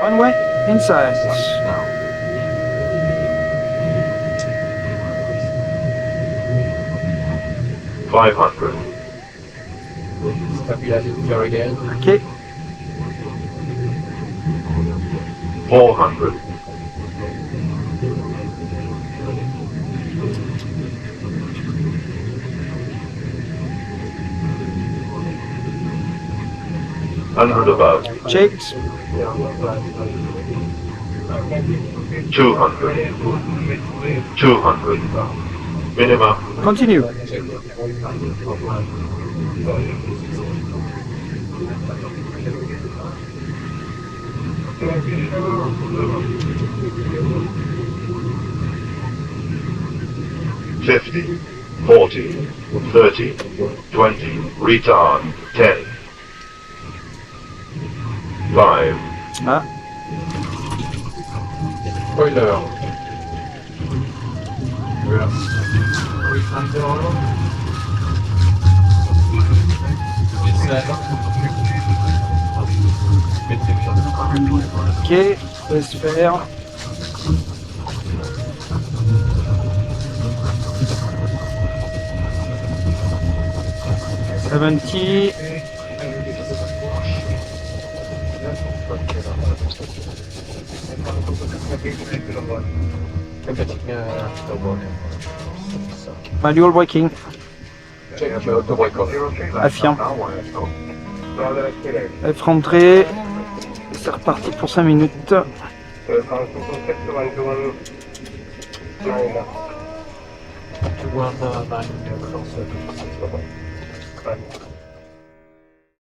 One way, inside. 500. Okay. 400. 100 above. Checked. 200. 200. Minimum. Continue. 50. 40. 30. 20. Retard. 10. 5. Ah, Spoiler. ok, laisse faire. Seventy. Manual braking. Check auto brake off. Affirme. F rentrée. C'est reparti pour 5 minutes. 219.